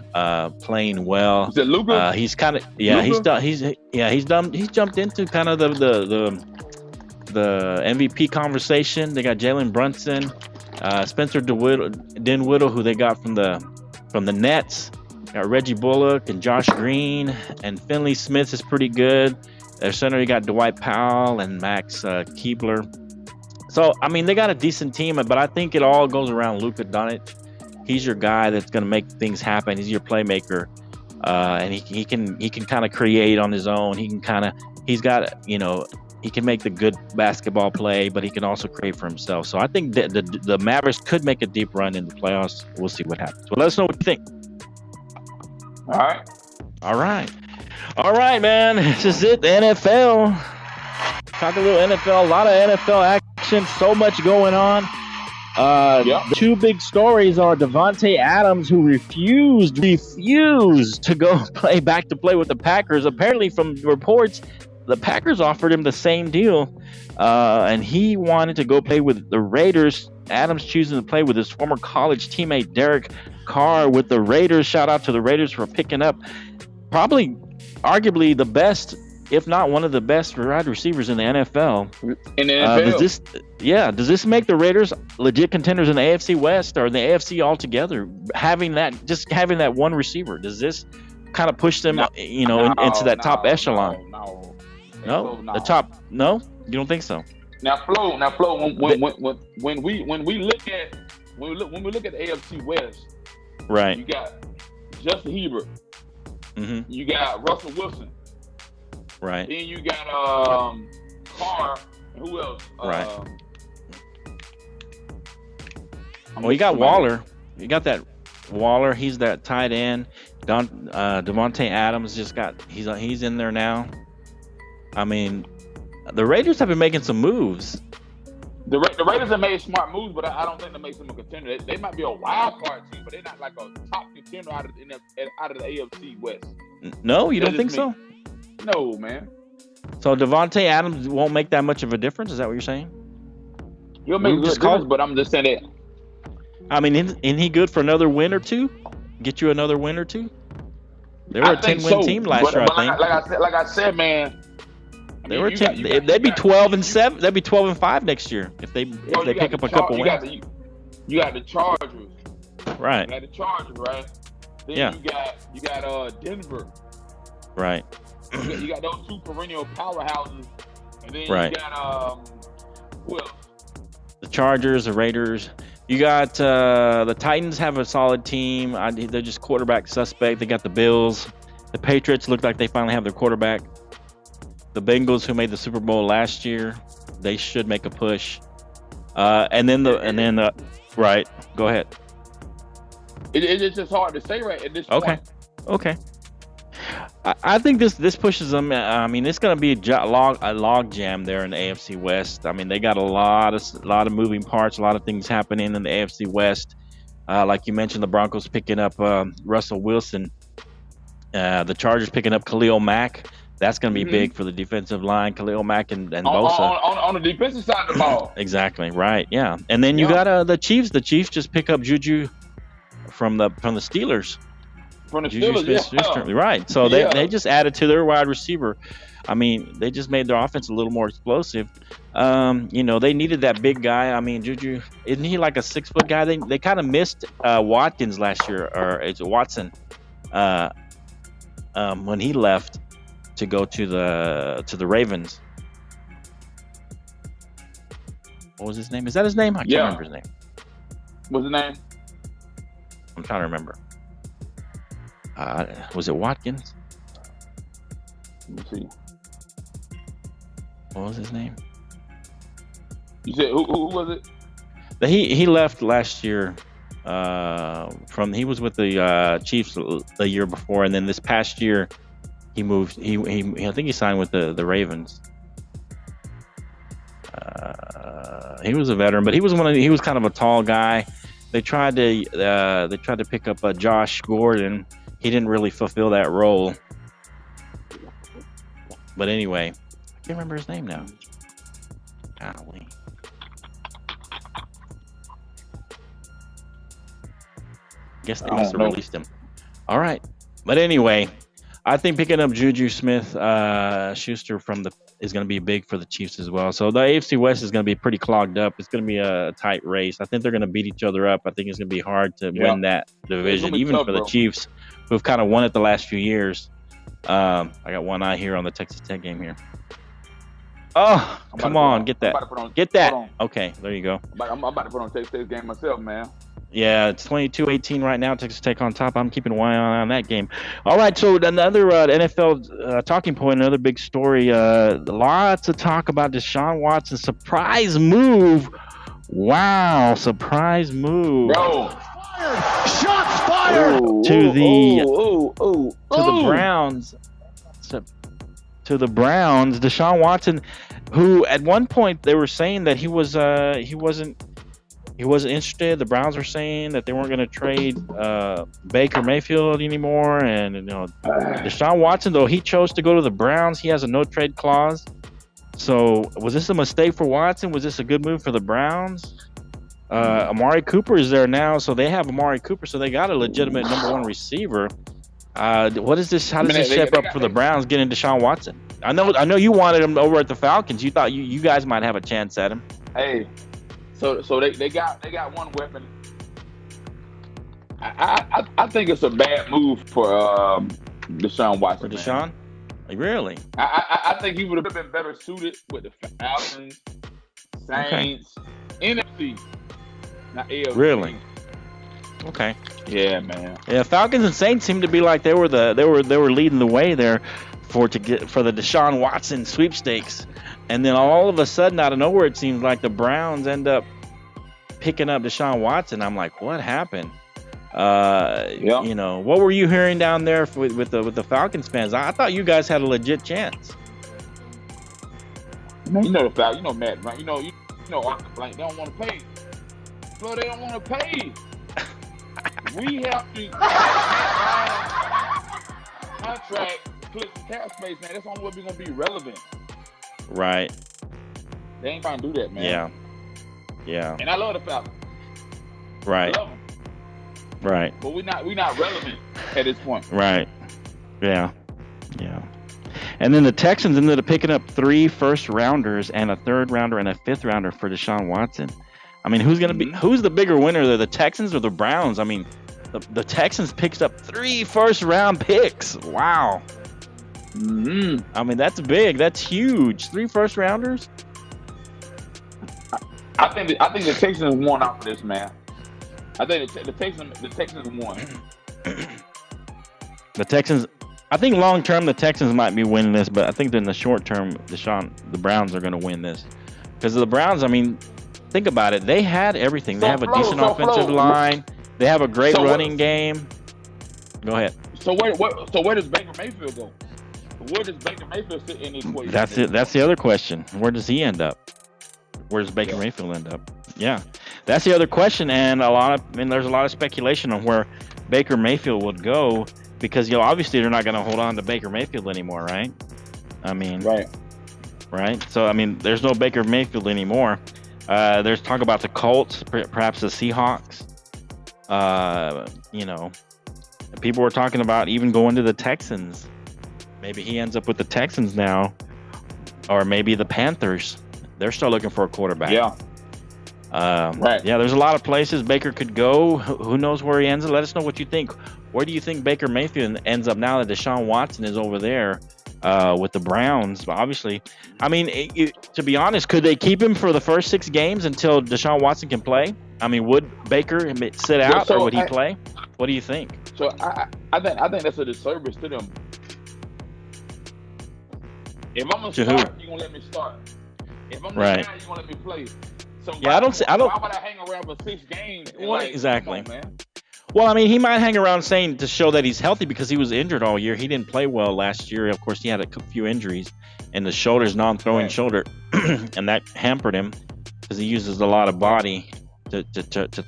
Speaker 2: playing well.
Speaker 3: Is it Luka?
Speaker 2: He's kind of he's jumped into kind of the MVP conversation. They got Jalen Brunson, Spencer Dinwiddie, who they got from the Nets. Got Reggie Bullock and Josh Green, and Finley Smith is pretty good. Their center, you got Dwight Powell and Max Keebler. So I mean, they got a decent team, but I think it all goes around Luka Doncic. He's your guy that's going to make things happen. He's your playmaker, and he can kind of create on his own. He can make the good basketball play, but he can also create for himself. So I think the Mavericks could make a deep run in the playoffs. We'll see what happens. Well, let us know what you think. All right, man. This is it. The NFL. Talk a little NFL. A lot of NFL action. So much going on. The 2 big stories are Devontae Adams, who refused to go back to play with the Packers. Apparently, from reports, the Packers offered him the same deal, and he wanted to go play with the Raiders. Adams choosing to play with his former college teammate Derek Carr with the Raiders. Shout out to the Raiders for picking up arguably the best if not one of the best wide receivers in the NFL.
Speaker 3: In the NFL.
Speaker 2: Does this make the Raiders legit contenders in the AFC West or the AFC altogether? Having that one receiver, does this kind of push them, into that top echelon? No, the top. No, you don't think so?
Speaker 3: Now, Flo. When we look at the AFC West,
Speaker 2: right?
Speaker 3: You got Justin Herbert.
Speaker 2: Mm-hmm.
Speaker 3: You got Russell Wilson.
Speaker 2: Right.
Speaker 3: Then you got Carr. And who else?
Speaker 2: Right. You got Waller. You got that Waller. He's that tight end. Devontae Adams he's in there now. I mean, the Raiders have been making some moves.
Speaker 3: The Raiders have made smart moves, but I don't think that makes them a contender. They might be a wild card team, but they're not like a top contender out of the AFC West.
Speaker 2: No, you don't think so?
Speaker 3: No, man.
Speaker 2: So Devontae Adams won't make that much of a difference? Is that what you're saying?
Speaker 3: He'll make a good difference, but I'm just saying that.
Speaker 2: I mean, isn't he good for another win or two? Get you another win or two? They were a 10-win team last year, I think.
Speaker 3: Like I said, man.
Speaker 2: They were 10. They'd be 12-7. They'd be 12-5 next year if they pick up a couple wins.
Speaker 3: You got the Chargers.
Speaker 2: Right.
Speaker 3: You got the Chargers, right? Then you got Denver.
Speaker 2: Right.
Speaker 3: You got those two perennial powerhouses, and then you got who else?
Speaker 2: The Chargers, the Raiders. You got the Titans have a solid team. They're just quarterback suspect. They got the Bills. The Patriots look like they finally have their quarterback. The Bengals, who made the Super Bowl last year, they should make a push. And then right. Go ahead.
Speaker 3: It's just hard to say right at this point.
Speaker 2: Okay. I think this pushes them. I mean, it's going to be a log jam there in the AFC West. I mean, they got a lot of moving parts, a lot of things happening in the AFC West. Like you mentioned, the Broncos picking up Russell Wilson, the Chargers picking up Khalil Mack. That's going to be big for the defensive line, Khalil Mack and Bosa.
Speaker 3: On the defensive side of the ball.
Speaker 2: Exactly, right, yeah. And then you got the Chiefs. The Chiefs just pick up Juju from the Steelers.
Speaker 3: From the Steelers,
Speaker 2: right. So they just added to their wide receiver. I mean, they just made their offense a little more explosive. They needed that big guy. I mean, Juju, isn't he like a 6-foot guy? They kind of missed Watkins last year, or it's Watson, when he left to go to the Ravens. What was his name? Is that his name? I can't remember his name.
Speaker 3: What's his name?
Speaker 2: I'm trying to remember. Was it Watkins?
Speaker 3: Let me see.
Speaker 2: What was his name?
Speaker 3: You said who was it?
Speaker 2: He left last year. He was with the Chiefs the year before, and then this past year he moved. I think he signed with the Ravens. He was a veteran, but he was kind of a tall guy. They tried to pick up Josh Gordon. He didn't really fulfill that role. But anyway, I can't remember his name now. Golly. Guess they must have released him. All right. But anyway, I think picking up Juju Smith-Schuster is going to be big for the Chiefs as well. So the AFC West is going to be pretty clogged up. It's going to be a tight race. I think they're going to beat each other up. I think it's going to be hard to win that division, even for the Chiefs, who've kind of won it the last few years. I got one eye here on the Texas Tech game here. Oh, come on, get that. Get that. Okay, there you go.
Speaker 3: I'm about to put on Texas Tech game myself, man.
Speaker 2: Yeah, it's 22-18 right now. Texas Tech on top. I'm keeping one eye on that game. All right, so another NFL talking point, another big story. Lots of talk about Deshaun Watson surprise move. Wow, surprise move.
Speaker 3: Bro.
Speaker 4: Shots fired
Speaker 2: to the Browns. To the Browns, Deshaun Watson, who at one point they were saying that he wasn't interested. The Browns were saying that they weren't going to trade Baker Mayfield anymore, and Deshaun Watson, though he chose to go to the Browns, he has a no trade clause. So was this a mistake for Watson? Was this a good move for the Browns? Amari Cooper is there now, so they have Amari Cooper, so they got a legitimate number one receiver. What is this? How does this shape up for the Browns getting Deshaun Watson? I know you wanted him over at the Falcons. You thought you guys might have a chance at him.
Speaker 3: Hey, so they got one weapon. I think it's a bad move for Deshaun Watson.
Speaker 2: For Deshaun? Like, really?
Speaker 3: I think he would have been better suited with the Falcons, Saints, NFC, not AFC.
Speaker 2: Really? Okay.
Speaker 3: Yeah, man.
Speaker 2: Yeah, Falcons and Saints seem to be like they were leading the way there for the Deshaun Watson sweepstakes, and then all of a sudden, out of nowhere, it seems like the Browns end up picking up Deshaun Watson. I'm like, what happened?
Speaker 3: Yep.
Speaker 2: You know, what were you hearing down there with the Falcons fans? I thought you guys had a legit chance.
Speaker 3: Man, you know the Falcons, you know Matt, right? You know Arthur Blank. They don't want to pay. Bro, they don't want to pay. We have to contract, clear some cap space, man. That's the only way we're gonna be relevant.
Speaker 2: Right.
Speaker 3: They ain't trying to do that, man.
Speaker 2: Yeah. Yeah.
Speaker 3: And I love the Falcons.
Speaker 2: Right.
Speaker 3: I love them.
Speaker 2: Right.
Speaker 3: But we're not relevant at this point.
Speaker 2: Right. Yeah. Yeah. And then the Texans ended up picking up 3 first-rounders and a 3rd-rounder and a 5th-rounder for Deshaun Watson. I mean, who's the bigger winner, the Texans or the Browns? I mean, the Texans picked up 3 first-round picks. Wow.
Speaker 3: Mm-hmm.
Speaker 2: I mean, that's big. That's huge. 3 first-rounders?
Speaker 3: I think the Texans won out for this, man. I think the Texans won.
Speaker 2: The Texans. I think long term the Texans might be winning this, but I think in the short term, the Browns are going to win this because the Browns. I mean, think about it. They had everything. They have a decent offensive line. They have a great running game. Go ahead.
Speaker 3: So where does Baker Mayfield go? Where does Baker Mayfield sit in this equation?
Speaker 2: That's it. That's the other question. Where does he end up? Where does Baker Mayfield end up? Yeah, that's the other question, and there's a lot of speculation on where Baker Mayfield would go because obviously they're not going to hold on to Baker Mayfield anymore, right? I mean, right. So I mean, there's no Baker Mayfield anymore. There's talk about the Colts, perhaps the Seahawks. People were talking about even going to the Texans. Maybe he ends up with the Texans now, or maybe the Panthers. They're still looking for a quarterback.
Speaker 3: Yeah. Right.
Speaker 2: Yeah, there's a lot of places Baker could go. Who knows where he ends up? Let us know what you think. Where do you think Baker Mayfield ends up now that Deshaun Watson is over there with the Browns? But obviously, I mean, to be honest, could they keep him for the first 6 games until Deshaun Watson can play? I mean, would Baker sit out or would he play? What do you think?
Speaker 3: So I think that's a disservice to them. If I'm gonna start, you're gonna let me start. If I'm gonna you're gonna let me play. So
Speaker 2: yeah,
Speaker 3: why would I hang around for 6 games?
Speaker 2: Exactly.
Speaker 3: Come on, man.
Speaker 2: Well, I mean, he might hang around saying to show that he's healthy because he was injured all year. He didn't play well last year. Of course, he had a few injuries, and the shoulder's non-throwing shoulder, and that hampered him because he uses a lot of body to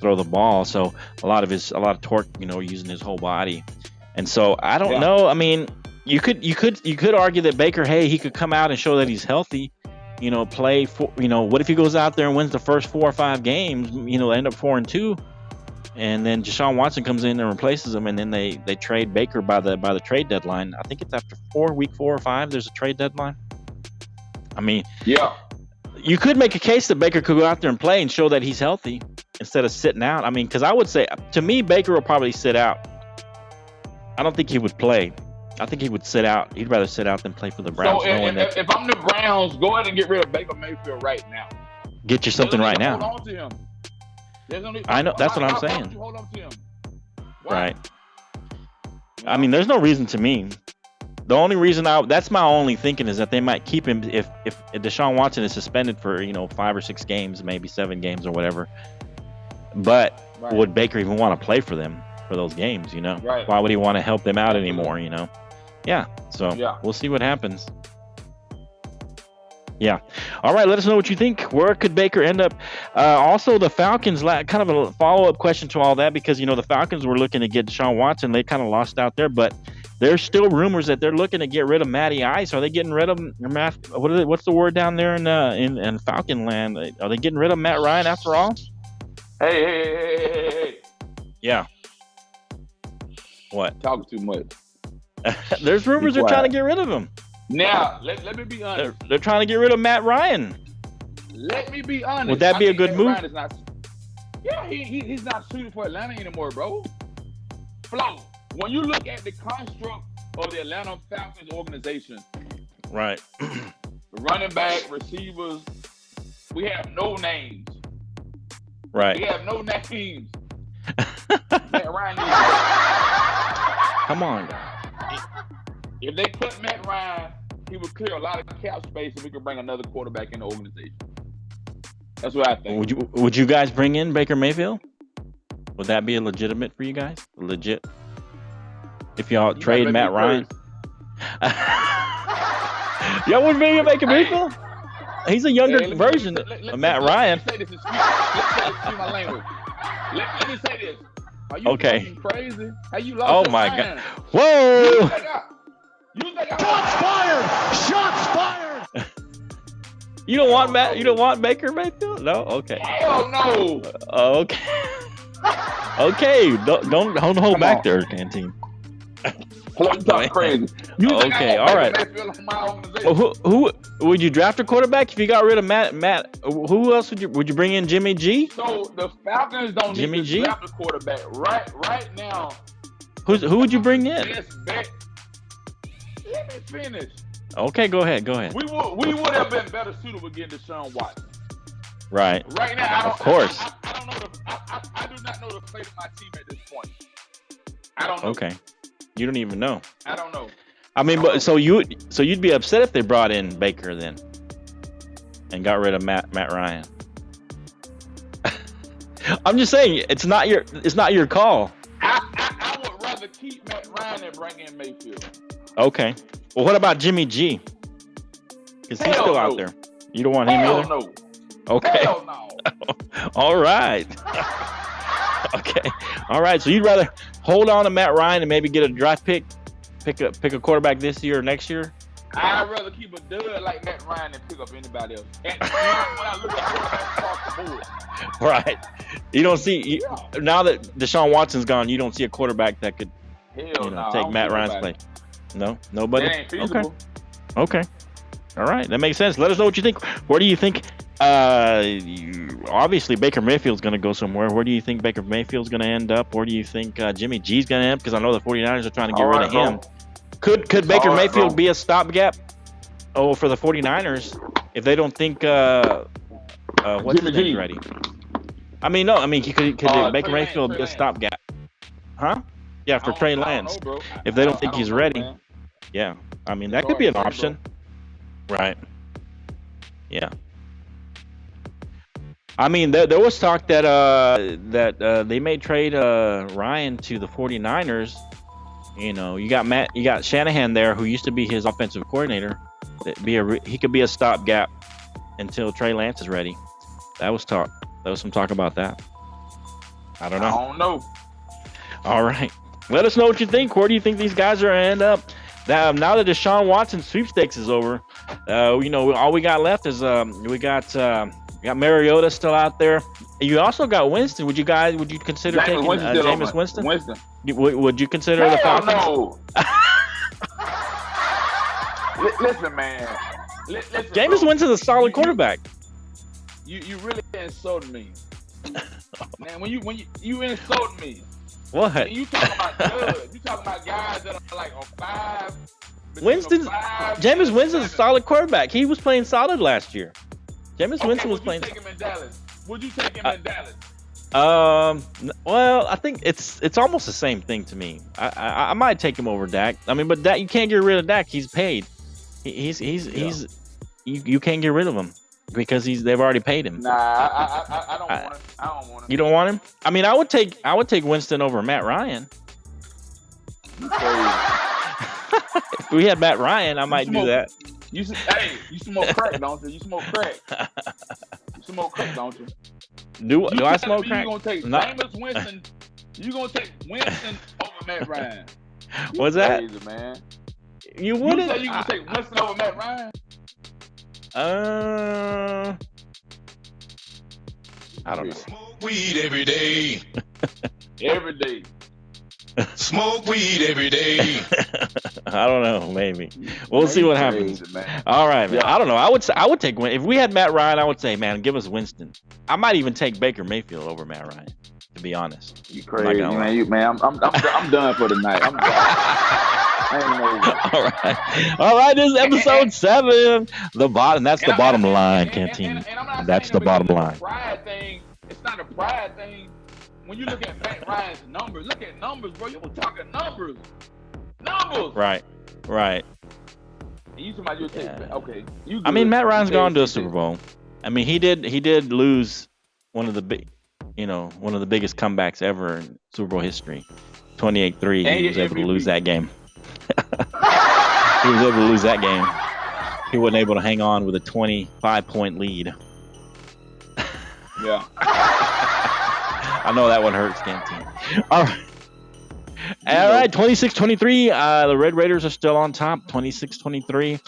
Speaker 2: throw the ball. So a lot of torque, using his whole body. And so I don't know. I mean, you could argue that Baker, hey, he could come out and show that he's healthy. Play for, what if he goes out there and wins the first 4 or 5 games, end up 4-2, and then Deshaun Watson comes in and replaces him, and then they trade Baker by the trade deadline. I think it's after week 4 or 5, there's a trade deadline. I mean, you could make a case that Baker could go out there and play and show that he's healthy instead of sitting out. I mean, because I would say, to me, Baker will probably sit out. I don't think he would play. I think he would sit out. He'd rather sit out than play for the Browns.
Speaker 3: So if I'm the Browns, go ahead and get rid of Baker Mayfield right now.
Speaker 2: Get you something right now.
Speaker 3: Hold on to him.
Speaker 2: I know. That's what I'm saying.
Speaker 3: Hold on to him.
Speaker 2: Right. I mean, there's no reason to me. The only reason that's my only thinking is that they might keep him if Deshaun Watson is suspended for 5 or 6 games, maybe 7 games or whatever. But would Baker even want to play for them for those games?
Speaker 3: Right.
Speaker 2: Why would he want to help them out anymore? Yeah. So we'll see what happens. Yeah. All right. Let us know what you think. Where could Baker end up? Also, the Falcons, kind of a follow-up question to all that, because, the Falcons were looking to get Deshaun Watson. They kind of lost out there, but there's still rumors that they're looking to get rid of Matty Ice. Are they getting rid of what's the word down there in Falcon land? Are they getting rid of Matt Ryan after all?
Speaker 3: Hey.
Speaker 2: Yeah. What?
Speaker 3: Talking too much.
Speaker 2: There's rumors they're trying to get rid of him.
Speaker 3: Now, let me be honest.
Speaker 2: They're trying to get rid of Matt Ryan.
Speaker 3: Let me be honest.
Speaker 2: Would that be a good
Speaker 3: Matt
Speaker 2: move?
Speaker 3: Ryan is not, yeah, he's not suited for Atlanta anymore, bro. Flo, when you look at the construct of the Atlanta Falcons organization,
Speaker 2: Right.
Speaker 3: running back, receivers, we have no names. We
Speaker 2: Right.
Speaker 3: have no names. Matt Ryan needs
Speaker 2: Come on, guys.
Speaker 3: If they put Matt Ryan, he would clear a lot of cap space and we could bring another quarterback in the organization. That's what I think.
Speaker 2: Would you guys bring in Baker Mayfield? Would that be legitimate for you guys? Legit? If y'all trade Matt Ryan? Y'all wouldn't bring in Baker Mayfield? He's a younger version of Matt Ryan.
Speaker 3: Let me say this. Excuse my language. Let me say this. Are you fucking crazy? How you lost
Speaker 2: Oh
Speaker 3: your
Speaker 2: my
Speaker 3: mind?
Speaker 2: God. Whoa!
Speaker 3: You think
Speaker 4: Shots fired! Shots fired!
Speaker 2: You don't want Matt? You don't want Baker Mayfield? No. Okay.
Speaker 3: Hell no.
Speaker 2: Okay. Okay. Don't hold back
Speaker 3: on.
Speaker 2: there, Canteen.
Speaker 3: You talking crazy. You think
Speaker 2: Okay,
Speaker 3: I
Speaker 2: all
Speaker 3: want
Speaker 2: right.
Speaker 3: Baker Mayfield on my organization?
Speaker 2: Well, who would you draft a quarterback if you got rid of Matt? Who else would you bring in? Jimmy G?
Speaker 3: So the Falcons don't
Speaker 2: Jimmy
Speaker 3: need to
Speaker 2: G?
Speaker 3: draft a quarterback right now.
Speaker 2: Who would you bring in?
Speaker 3: Best bet. Let me finish.
Speaker 2: Okay, go ahead.
Speaker 3: We would have been better suited with getting Deshaun Watson.
Speaker 2: Right.
Speaker 3: Right now,
Speaker 2: Of course.
Speaker 3: I don't know I do not know the fate of my team at this point. I don't know.
Speaker 2: Okay. You don't even know.
Speaker 3: I don't know.
Speaker 2: I mean, but so you'd be upset if they brought in Baker then, and got rid of Matt Ryan. I'm just saying it's not your call.
Speaker 3: I would rather keep Matt Ryan than bring in Mayfield.
Speaker 2: Okay. Well, what about Jimmy G? Because he's
Speaker 3: Hell
Speaker 2: still
Speaker 3: no.
Speaker 2: out there. You don't want him
Speaker 3: Hell
Speaker 2: either?
Speaker 3: no.
Speaker 2: Okay.
Speaker 3: Hell no.
Speaker 2: All right. Okay. All right. So you'd rather hold on to Matt Ryan and maybe get a draft pick, pick a quarterback this year or next year?
Speaker 3: I'd rather keep a dud like Matt Ryan than pick up anybody else. And when I look at quarterbacks across the board.
Speaker 2: Right. You don't see now that Deshaun Watson's gone, you don't see a quarterback that could
Speaker 3: Hell no.
Speaker 2: take Matt Ryan's place. No, nobody.
Speaker 3: That ain't feasible.
Speaker 2: Okay. All right, that makes sense. Let us know what you think. Where do you think? Obviously Baker Mayfield's going to go somewhere. Where do you think Baker Mayfield's going to end up? Where do you think Jimmy G's going to end up? Because I know the 49ers are trying to get rid of him. Could Baker Mayfield be a stopgap? Oh, for the 49ers, if they don't think what's his name ready? I mean, no. I mean, could Baker Mayfield be a stopgap? Huh? Yeah, for Trey Lance. If they don't think he's ready, yeah. I mean, that could be an option. Right. Yeah. I mean, there was talk that they may trade Ryan to the 49ers. You know, you got Shanahan there, who used to be his offensive coordinator. He could be a stopgap until Trey Lance is ready. That was talk. There was some talk about that. I don't know.
Speaker 3: I don't know.
Speaker 2: All right. Let us know what you think. Where do you think these guys are going to end up? Now that Deshaun Watson sweepstakes is over, all we got left is we got Mariota still out there. You also got Winston. Would you consider taking Jameis Winston? Would you consider the Falcons?
Speaker 3: No. Listen, man. Listen,
Speaker 2: Jameis Winston's a solid quarterback.
Speaker 3: You really insulted me, man. When you insulted me.
Speaker 2: What?
Speaker 3: You talking about good. You talking about guys that are like on 5.
Speaker 2: Jameis Winston's a solid quarterback. He was playing solid last year. Jameis Winston was playing.
Speaker 3: Would you take him in Dallas? Would you take him in Dallas?
Speaker 2: Well, I think it's almost the same thing to me. I might take him over Dak. I mean, but Dak, you can't get rid of Dak. He's paid. You can't get rid of him because they've already paid him.
Speaker 3: Nah, I don't want him. I don't want him.
Speaker 2: You don't want him? I mean, I would take Winston over Matt Ryan. If we had Matt Ryan, I might do that.
Speaker 3: You smoke crack, don't you? You smoke crack. You smoke crack, don't you?
Speaker 2: Do I smoke crack?
Speaker 3: You gonna take Jameis Winston? You gonna take Winston over Matt Ryan?
Speaker 2: What's that?
Speaker 3: Crazy, man.
Speaker 2: You wouldn't?
Speaker 3: You say you gonna take Winston over Matt Ryan?
Speaker 2: I don't know.
Speaker 5: Smoke weed every day.
Speaker 3: Every day.
Speaker 5: Smoke weed every day.
Speaker 2: I don't know. Maybe we'll
Speaker 3: Man,
Speaker 2: see
Speaker 3: you
Speaker 2: what
Speaker 3: crazy,
Speaker 2: happens.
Speaker 3: man.
Speaker 2: All right, man.
Speaker 3: Yeah.
Speaker 2: I don't know. I would take if we had Matt Ryan. I would say, man, give us Winston. I might even take Baker Mayfield over Matt Ryan. To be honest.
Speaker 3: You
Speaker 2: I'm not
Speaker 3: crazy,
Speaker 2: gonna lie.
Speaker 3: man. I'm done for the night. I'm done. I ain't no.
Speaker 2: All right. All right. This is episode 7. The bottom. That's the bottom line, Canteen.
Speaker 3: And I'm not
Speaker 2: That's
Speaker 3: saying
Speaker 2: the
Speaker 3: that
Speaker 2: bottom
Speaker 3: because
Speaker 2: line.
Speaker 3: it's a pride thing. It's not a pride thing. When you look at Matt Ryan's numbers, look at numbers, bro. You're talking numbers. Numbers.
Speaker 2: Right. Right.
Speaker 3: And you somebody you'll take.
Speaker 2: Yeah.
Speaker 3: Okay. You
Speaker 2: I mean,
Speaker 3: good.
Speaker 2: Matt Ryan's
Speaker 3: You
Speaker 2: gone to a
Speaker 3: take-
Speaker 2: Super Bowl. I mean, he did lose one of the big, one of the biggest comebacks ever in Super Bowl history. 28-3.
Speaker 3: And
Speaker 2: He was able to
Speaker 3: MVP.
Speaker 2: lose that game. He was able to lose that game. He wasn't able to hang on with a 25-point lead.
Speaker 3: Yeah.
Speaker 2: I know that one hurts, Canteen. All right. All right, 26-23. The Red Raiders are still on top, 26-23.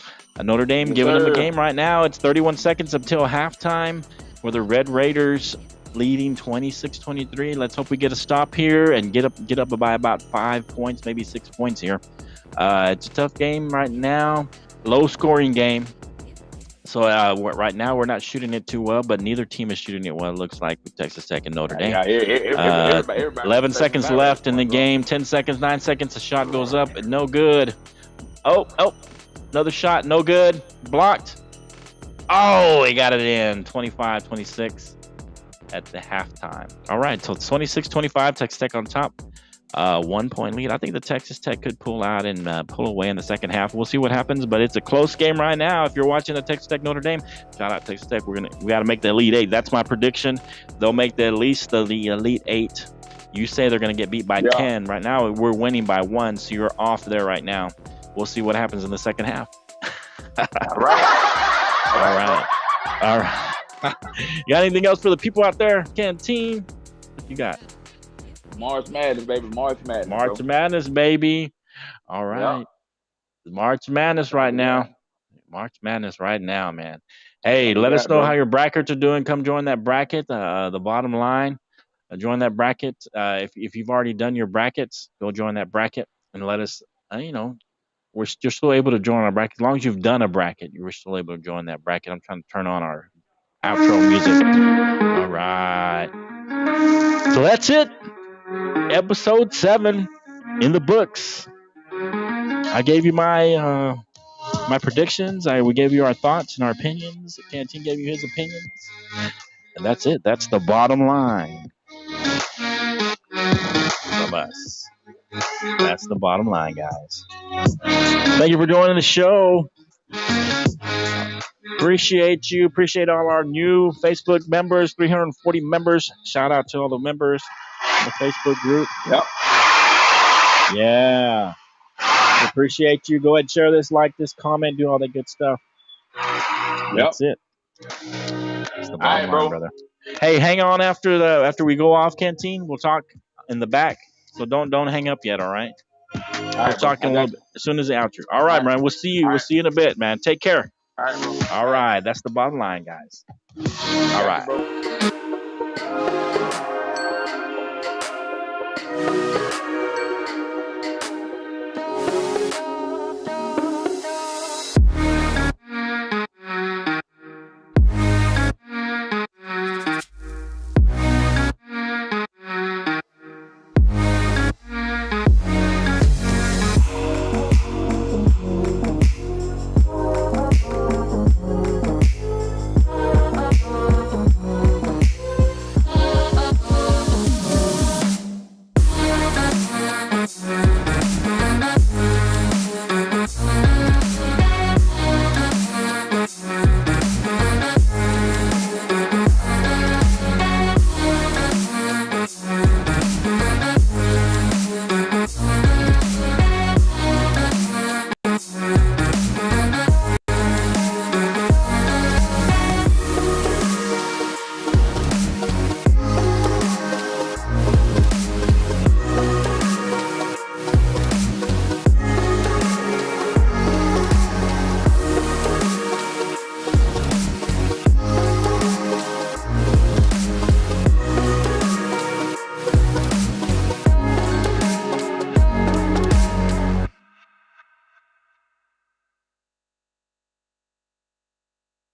Speaker 2: Notre Dame
Speaker 3: Yes,
Speaker 2: giving them a
Speaker 3: sir.
Speaker 2: game right now. It's 31 seconds until halftime for the Red Raiders leading 26-23. Let's hope we get a stop here and get up by about 5 points, maybe 6 points here. It's a tough game right now, low-scoring game. So right now we're not shooting it too well, but neither team is shooting it well. It looks like with Texas Tech and Notre Dame.
Speaker 3: Yeah, everybody
Speaker 2: 11 seconds left in the game. 10 seconds, 9 seconds. A shot goes up. No good. Oh, another shot. No good. Blocked. Oh, he got it in. 25-26 at the halftime. All right, so 26-25. Texas Tech on top. 1 point lead. I think the Texas Tech could pull out and pull away in the second half. We'll see what happens, but it's a close game right now. If you're watching the Texas Tech Notre Dame, shout out Texas Tech. We got to make the Elite 8. That's my prediction. They'll make at least the Elite 8. You say they're going to get beat by 10. Right now, we're winning by 1, so you're off there right now. We'll see what happens in the second half.
Speaker 3: All right.
Speaker 2: All right. You got anything else for the people out there? Canteen? What you got?
Speaker 3: March Madness, baby. March Madness.
Speaker 2: March
Speaker 3: bro.
Speaker 2: Madness, baby. All right. March Madness right now. March Madness right now, man. Hey, let us know how your brackets are doing. Come join that bracket, the bottom line. Join that bracket. If you've already done your brackets, go join that bracket and let us, you're still able to join our bracket. As long as you've done a bracket, you're still able to join that bracket. I'm trying to turn on our outro music. All right. So that's it. Episode 7 in the books. I gave you my predictions. We gave you our thoughts and our opinions. Canteen gave you his opinions. And that's it. That's the bottom line from us. That's the bottom line, guys. Thank you for joining the show. Appreciate you. Appreciate all our new Facebook members, 340 members. Shout out to all the members in the Facebook group.
Speaker 3: Yep.
Speaker 2: Yeah. Appreciate you. Go ahead and share this, like this, comment, do all that good stuff. That's it. That's the bottom line, brother. Hey, hang on after we go off, Canteen. We'll talk in the back. So don't hang up yet, all right? We're talking a little bit as soon as the outro. All right, man. We'll see you. We'll see you in a bit, man. Take care.
Speaker 3: All right, bro.
Speaker 2: All right. That's the bottom line, guys. All right.
Speaker 3: Bro.